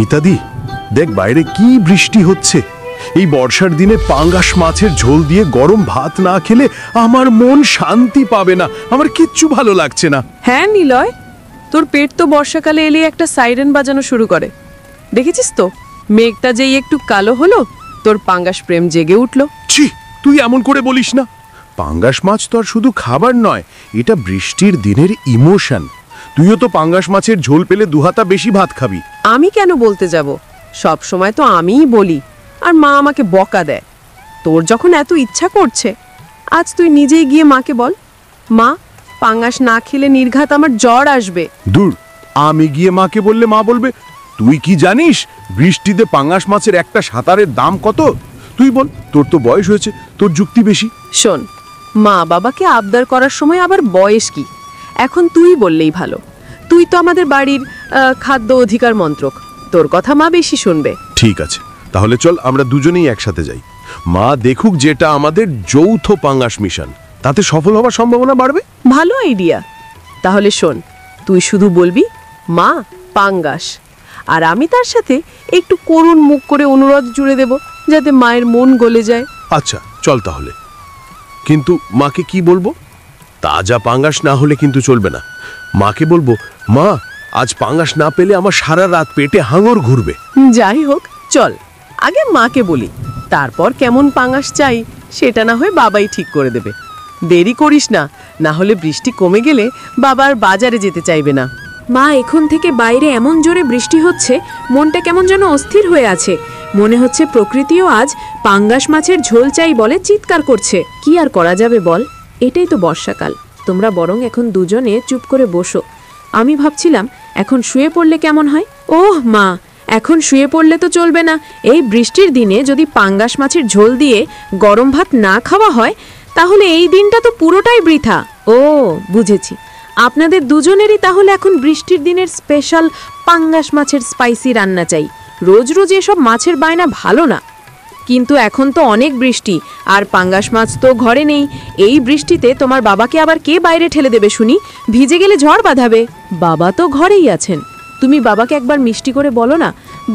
মিতাদি, দেখ বাইরে কি বৃষ্টি হচ্ছে। এই বর্ষার দিনে পাঙ্গাস মাছের ঝোল দিয়ে গরম ভাত না খেলে আমার মন শান্তি পাবে না, আমার কিচ্ছু ভালো লাগছে না। হ্যাঁ নিলয়, তোর পেট তো বর্ষাকালে এলে একটা সাইরেন বাজানো শুরু করে। দেখেছিস তো, মেঘটা যেই একটু কালো হলো, তোর পাঙ্গাস প্রেম জেগে উঠলো। ছি, তুই এমন করে বলিস না। পাঙ্গাস মাছ তো আর শুধু খাবার নয়, এটা বৃষ্টির দিনের ইমোশন। তুইও তো পাঙ্গাস মাছের ঝোল পেলে দুহাতা বেশি ভাত খাবি। আমি কেন বলতে যাব? সব সময় তো আমিই বলি, আর মা আমাকে বকা দেয়। তোর যখন এত ইচ্ছা করছে, আজ তুই নিজেই গিয়ে মাকে বল, মা পাঙ্গাস না খেলে নির্ঘাত আমার জ্বর আসবে। দূর, আমি গিয়ে মাকে বললে মা বলবে তুই কি জানিস বৃষ্টিতে পাঙ্গাস মাছের একটা সাঁতারের দাম কত? তুই বল, তোর তো বয়স হয়েছে, তোর যুক্তি বেশি। শোন, মা বাবাকে আবদার করার সময় আবার বয়স কি? এখন তুই বললেই ভালো। তুই তো আমাদের বাড়ির খাদ্য অধিকার মন্ত্রক, তোর কথা মা বেশি শুনবে। ঠিক আছে, তাহলে চল আমরা দুজনেই একসাথে যাই। মা দেখুক যেটা আমাদের যৌথ পাঙ্গাস মিশন, তাতে সফল হওয়ার সম্ভাবনা বাড়বে। ভালো আইডিয়া। তাহলে শোন, তুই শুধু বলবি মা পাঙ্গাস, আর আমি তার সাথে একটু করুণ মুখ করে অনুরোধ জুড়ে দেব, যাতে মায়ের মন গলে যায়। আচ্ছা চল তাহলে। কিন্তু মাকে কি বলবো? তাজা পাঙ্গাস না হলে কিন্তু চলবে না। মাকে বলবো, মা আজ পাঙ্গাস না পেলে আমার সারা রাত পেটে হাঙর ঘুরবে। যাই হোক, চল আগে মাকে বলি, তারপর কেমন পাঙ্গাস চাই সেটা না হয় বাবাই ঠিক করে দেবে। দেরি করিস না, না হলে বৃষ্টি কমে গেলে বাবা আর বাজারে যেতে চাইবে না। মা, এখন থেকে বাইরে এমন জোরে বৃষ্টি হচ্ছে, মনটা কেমন যেন অস্থির হয়ে আছে। মনে হচ্ছে প্রকৃতিও আজ পাঙ্গাস মাছের ঝোল চাই বলে চিৎকার করছে। কি আর করা যাবে বল, এটাই তো বর্ষাকাল। তোমরা বরং এখন দুজনে চুপ করে বসো। আমি ভাবছিলাম এখন শুয়ে পড়লে কেমন হয়। ওহ মা, এখন শুয়ে পড়লে তো চলবে না। এই বৃষ্টির দিনে যদি পাঙ্গাস মাছের ঝোল দিয়ে গরম ভাত না খাওয়া হয়, তাহলে এই দিনটা তো পুরোটাই বৃথা। ও বুঝেছি, আপনাদের দুজনেরই তাহলে এখন বৃষ্টির দিনের স্পেশাল পাঙ্গাস মাছের স্পাইসি রান্না চাই। রোজ রোজ এসব মাছের বায়না ভালো না। কিন্তু এখন তো অনেক বৃষ্টি, আর পাঙ্গাস মাছ তো ঘরে নেই। এই বৃষ্টিতে তোমার বাবাকে আবার কে বাইরে ঠেলে দেবে শুনি? ভিজে গেলে ঝড় বাঁধাবে। বাবা তো ঘরেই আছেন, তুমি বাবাকে একবার মিষ্টি করে বলো না,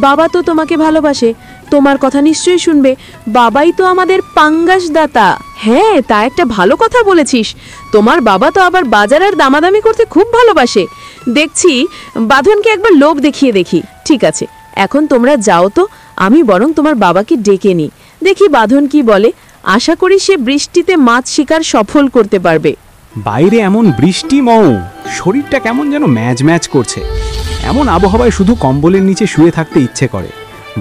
বাবা তো তোমাকে ভালোবাসে, তোমার কথা নিশ্চয়ই শুনবে। বাবাই তো আমাদের পাঙ্গাস দাতা। হ্যাঁ, তা একটা ভালো কথা বলেছিস। তোমার বাবা তো আবার বাজারের দামাদামি করতে খুব ভালোবাসে। দেখছি বাঁধনকে একবার লোভ দেখিয়ে দেখি। ঠিক আছে, এখন তোমরা যাও তো, আমি বরং তোমার বাবাকে ডেকে নিই, দেখি বাঁধন কি বলে। আশা করি সে বৃষ্টিতে মাছ শিকার সফল করতে পারবে। বাইরে এমন বৃষ্টি মৌ, শরীরটা কেমন যেন ম্যাজ ম্যাজ করছে। এমন আবহাওয়ায় শুধু কম্বলের নিচে শুয়ে থাকতে ইচ্ছে করে।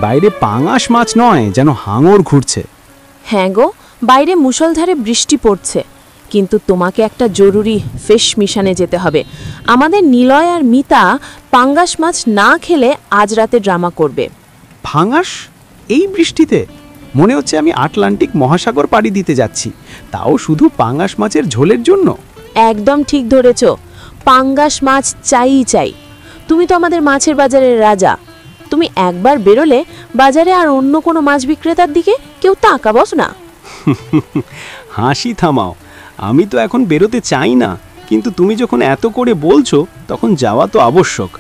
বাইরে পাঙাশ মাছ নয়, যেন হাঙর ঘুরছে। হ্যাঁ গো, বাইরে মুষলধারে বৃষ্টি পড়ছে, কিন্তু তোমাকে একটা জরুরি ফিশ মিশনে যেতে হবে। আমাদের নিলয় আর মিতা পাঙ্গাস মাছ না খেলে আজ রাতে ড্রামা করবে। পাঙাশ এই বৃষ্টিতে? মনে হচ্ছে আমি আটলান্টিক মহাসাগর পাড়ি দিতে যাচ্ছি, তাও শুধু পাঙাশ মাছের ঝোলের জন্য। একদম ঠিক ধরেছ, পাঙ্গাস মাছ চাই চাই। তুমি তো আমাদের মাছের বাজারের রাজা। তুমি একবার বেরোলে বাজারে আর অন্য কোনো মাছ বিক্রেতার দিকে কেউ তাকাবস না। হাসি থামাও, আমি তো এখন বেরোতে চাই না, কিন্তু তুমি যখন এত করে বলছো তখন যাওয়া তো আবশ্যক।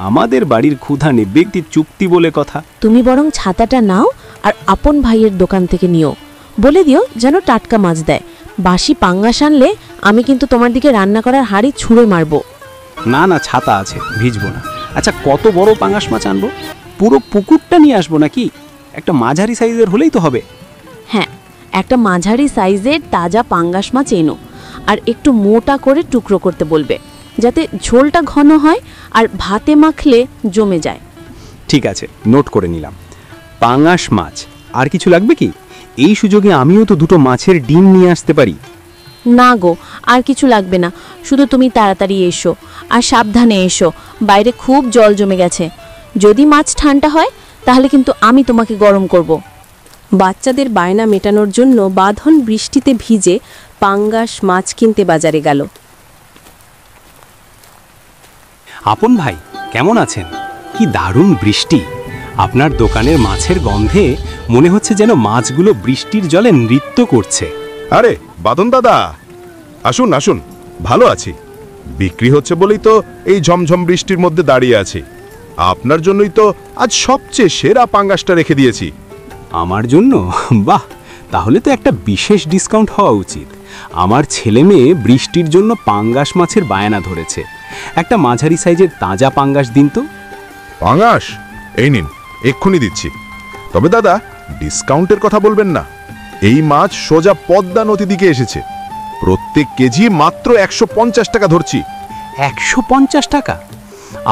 আমাদের বাড়ির ক্ষুধা নিবৃত্তির চুক্তি বলে কথা। তুমি বরং ছাতাটা নাও আর আপন ভাইয়ের দোকান থেকে নিও, বলে দিও যেন টাটকা মাছ দেয়। বাসি পাঙ্গাস আনলে আমি কিন্তু তোমার দিকে রান্না করার হাঁড়ি ছুঁড়ে মারবো। না না, ছাতা আছে, ভিজবো না। আচ্ছা, কত বড় পাঙ্গাস মাছ আনবো? পুরো পুকুরটা নিয়ে আসবো নাকি? একটা মাঝারি সাইজের হলেই তো হবে। হ্যাঁ, একটা মাঝারি সাইজের তাজা পাঙ্গাস মাছ এনো, আর একটু মোটা করে টুকরো করতে বলবে, যাতে ঝোলটা ঘন হয় আর ভাতে মাখলে জমে যায়। ঠিক আছে, নোট করে নিলাম। পাঙ্গাস মাছ, আর কিছু লাগবে কি? এই সুযোগে আমিও তো দুটো মাছের ডিম নিয়ে আসতে পারি। না গো, আর কিছু লাগবে না, শুধু তুমি তাড়াতাড়ি এসো, আর সাবধানে এসো, বাইরে খুব জল জমে গেছে। যদি মাছ ঠান্ডা হয় তাহলে কিন্তু আমি তোমাকে গরম করব। বাচ্চাদের বায়না মেটানোর জন্য বাঁধন বৃষ্টিতে ভিজে পাঙ্গাস মাছ কিনতে বাজারে গেল। আপন ভাই, কেমন আছেন? কি দারুণ বৃষ্টি! আপনার দোকানের মাছের গন্ধে মনে হচ্ছে যেন মাছগুলো বৃষ্টির জলে নৃত্য করছে। আরে বাদন দাদা, আসুন আসুন, ভালো আছি। বিক্রি হচ্ছে বলেই তো এই ঝমঝম বৃষ্টির মধ্যে দাঁড়িয়ে আছি। আপনার জন্যই তো আজ সবচেয়ে সেরা পাঙ্গাসটা রেখে দিয়েছি। আমার জন্য? বাহ, তাহলে তো একটা বিশেষ ডিসকাউন্ট হওয়া উচিত। আমার ছেলে মেয়ে বৃষ্টির জন্য পাঙ্গাস মাছের বায়না ধরেছে। একটা মাঝারি সাইজের তাজা পাঙ্গাস দিন তো। পাঙ্গাস এই নিন, এক্ষুনি দিচ্ছি। তবে দাদা, ডিসকাউন্টের কথা বলবেন না। এই মাছ সোজা পদ্মা নদী দিকে এসেছে। প্রত্যেক কেজি মাত্র 150 টাকা ধরছি। 150 টাকা?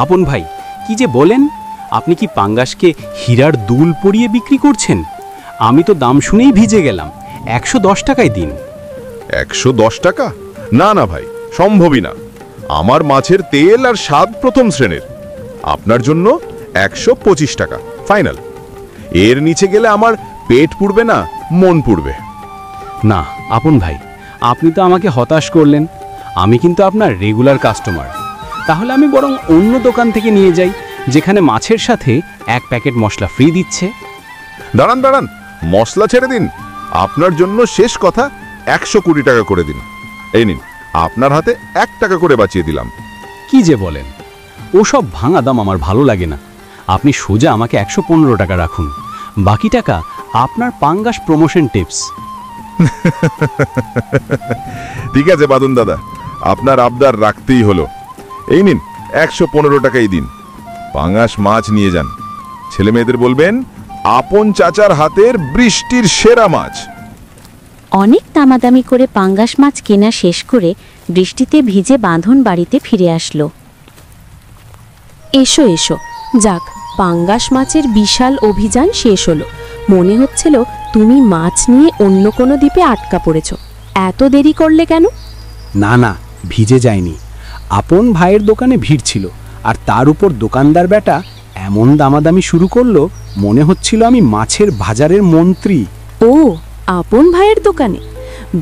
আপন ভাই, কি যে বলেন! আপনি কি পাঙ্গাসকে হীরার দুল পরিয়ে বিক্রি করছেন? আমি তো দাম শুনেই ভিজে গেলাম। 110 টাকায় দিন। 110 টাকা? না না ভাই, সম্ভবই না। আমার মাছের তেল আর স্বাদ প্রথম শ্রেণীর। আপনার জন্য 125 টাকা ফাইনাল। এর নিচে গেলে আমার পেট পুড়বে না, মন পুড়বে। না আপন ভাই, আপনি তো আমাকে হতাশ করলেন। আমি কিন্তু আপনার রেগুলার কাস্টমার। তাহলে আমি বরং অন্য দোকান থেকে নিয়ে যাই, যেখানে মাছের সাথে 1 প্যাকেট মশলা ফ্রি দিচ্ছে। দাঁড়ান দাঁড়ান, মশলা ছেড়ে দিন। আপনার জন্য শেষ কথা, 120 টাকা করে দিন। এই নিন, আপনার হাতে 1 টাকা করে বাঁচিয়ে দিলাম। কি যে বলেন! ওসব ভাঙা দাম আমার ভালো লাগে না। আপনি সোজা আমাকে 115 টাকা রাখুন। বাকি টাকা আপনার পাঙ্গাস প্রমোশন টিপস। ঠিক আছে বাদন দাদা, আপনার আবদার রাখতেই হলো। এই নিন, 115 টাকাই দিন। পাঙ্গাস মাছ নিয়ে যান। ছেলে মেয়েদের বলবেন আপন চাচার হাতের বৃষ্টির সেরা মাছ। অনেক দামাদামি করে পাঙ্গাস মাছ কেনা শেষ করে বৃষ্টিতে ভিজে বাঁধন বাড়িতে ফিরে আসলো। এসো এসো, যাক, পাঙ্গাস মাছের বিশাল অভিযান শেষ হলো। মনে হচ্ছিল তুমি মাছ নিয়ে অন্য কোনো দ্বীপে আটকা পড়েছ। এত দেরি করলে কেন? না না, ভিজে যায়নি। আপন ভাইয়ের দোকানে ভিড় ছিল, আর তার উপর দোকানদার বেটা এমন দামাদামি শুরু করলো, মনে হচ্ছিল আমি মাছের বাজারের মন্ত্রী। ও, আপন ভাইয়ের দোকানে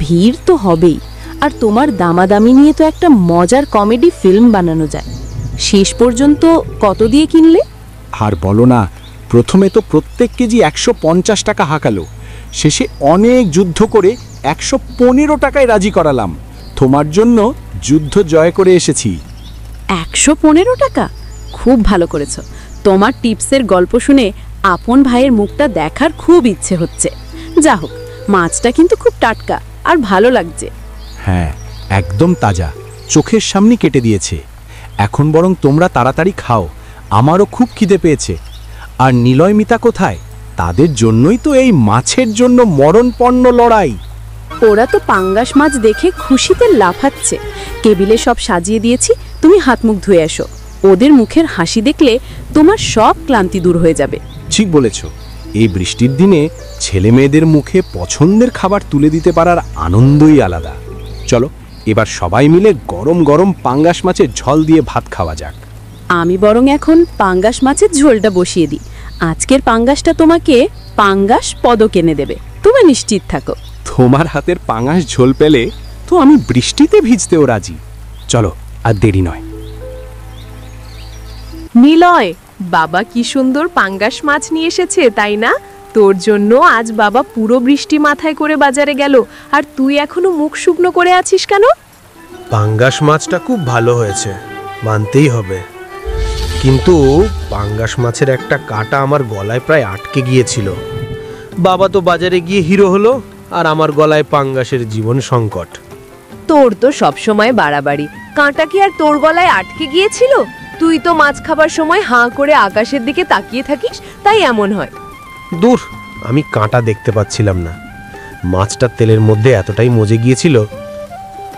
ভিড় তো হবেই। আর তোমার দামাদামি নিয়ে তো একটা মজার কমেডি ফিল্ম বানানো যায়। শেষ পর্যন্ত কত দিয়ে কিনলে? আর বলো না, প্রথমে তো প্রত্যেক কেজি 150 টাকা হাঁকালো। শেষে অনেক যুদ্ধ করে 115 টাকায় রাজি করালাম। তোমার জন্য যুদ্ধ জয় করে এসেছি। 115 টাকা? খুব ভালো করেছ। তোমার টিপসের গল্প শুনে আপন ভাইয়ের মুখটা দেখার খুব ইচ্ছে হচ্ছে। যা হোক, মাছটা কিন্তু খুব টাটকা আর ভালো লাগছে। হ্যাঁ, একদম তাজা, চোখের সামনে কেটে দিয়েছে। এখন বরং তোমরা তাড়াতাড়ি খাও, আমারও খুব খিদে পেয়েছে। আর নিলয় মিতা কোথায়? তাদের জন্যই তো এই মাছের জন্য মরণপন্ন লড়াই। ওরা তো পাঙ্গাস মাছ দেখে খুশিতে লাফাচ্ছে। টেবিলে সব সাজিয়ে দিয়েছি, তুমি হাত মুখ ধুয়ে এসো। ওদের মুখের হাসি দেখলে তোমার সব ক্লান্তি দূর হয়ে যাবে। ঠিক বলেছ, এই বৃষ্টির দিনে ছেলে মেয়েদের মুখে পছন্দের খাবার তুলে দিতে পারার আনন্দই আলাদা। চলো এবার সবাই মিলে গরম গরম পাঙ্গাস মাছের ঝোল দিয়ে ভাত খাওয়া যাক। আমি বরং এখন পাঙ্গাস মাছের ঝোলটা বসিয়ে দিই। আজকের পাঙ্গাসটা তোমাকে পাঙ্গাস পদক এনে দেবে, তুমি নিশ্চিত থাকো। তোমার হাতের পাঙ্গাস ঝোল পেলে তো আমি বৃষ্টিতে ভিজতেও রাজি। চলো, আর দেরি নয়। নিলয়, বাবা কি সুন্দর পাঙ্গাস মাছ নিয়ে এসেছে, তাই না? তোর জন্য আজ বাবা পুরো বৃষ্টি মাথায় করে বাজারে গেল, আর তুই এখনো মুখ শুকনো করে আছিস কেন? পাঙ্গাস মাছটা খুব ভালো হয়েছে, মানতেই হবে। কিন্তু পাঙ্গাস মাছের একটা কাঁটা আমার গলায় প্রায় আটকে গিয়েছিল। বাবা তো বাজারে গিয়ে হিরো হলো, আর আমার গলায় পাঙ্গাসের জীবন সংকট। তোর তো সবসময় বাড়াবাড়ি। কাঁটা কি আর তোর গলায় আটকে গিয়েছিল? তুই তো মাছ খাবার সময় হাঁ করে আকাশের দিকে তাকিয়ে থাকিস, তাই এমন হয়। দূর, আমি কাঁটা দেখতে পাচ্ছিলাম না। মাছটা তেলের মধ্যে এতটাই মজে গিয়েছিল।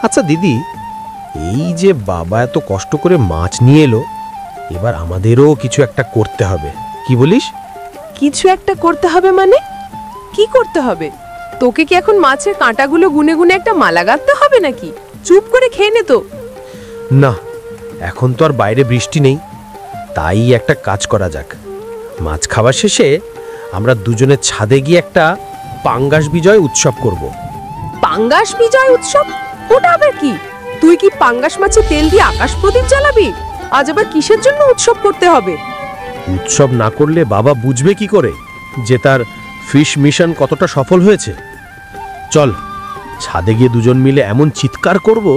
আচ্ছা দিদি, এই যে বাবা এত কষ্ট করে মাছ নিয়ে এলো, এবার আমাদেরও কিছু একটা করতে হবে, কি বলিস? কিছু একটা করতে হবে মানে? কি করতে হবে? তোকে কি এখন মাছের কাঁটাগুলো গুনে গুনে একটা মালা গাঁথতে হবে নাকি? চুপ করে খেয়ে নে তো। না, এখন তো আর বাইরে বৃষ্টি নেই, তাই একটা কাজ করা যাক। মাছ খাওয়া শেষে আমরা দুজনে ছাদে গিয়ে একটা পাঙ্গাস বিজয় উৎসব করব। পাঙ্গাস বিজয় উৎসব? ওটা আবার কি? তুই কি পাঙ্গাস মাছে তেল দিয়ে আকাশ প্রদীপ জ্বালাবি? আজ আবার কিসের জন্য উৎসব করতে হবে? উৎসব না করলে বাবা বুঝবে কি করে যে তার ফিশ মিশন কতটা সফল হয়েছে? চল, ছাদে গিয়ে দুজন মিলে এমন চিৎকার করব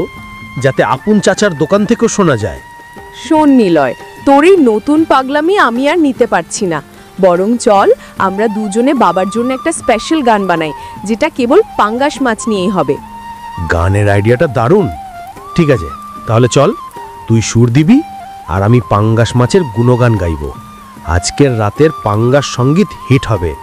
যাতে আপন চাচার দোকান থেকেও শোনা যায়। শোন নিলয়, তোর এই নতুন পাগলামি আমি আর নিতে পারছি না। বরং চল আমরা দুজনে বাবার জন্য একটা স্পেশাল গান বানাই, যেটা কেবল পাঙ্গাস মাছ নিয়েই হবে। গানের আইডিয়াটা দারুণ। ঠিক আছে, তাহলে চল, তুই সুর দিবি আর আমি পাঙ্গাস মাছের গুণগান গাইব। আজকের রাতের পাঙ্গাস সঙ্গীত হিট হবে।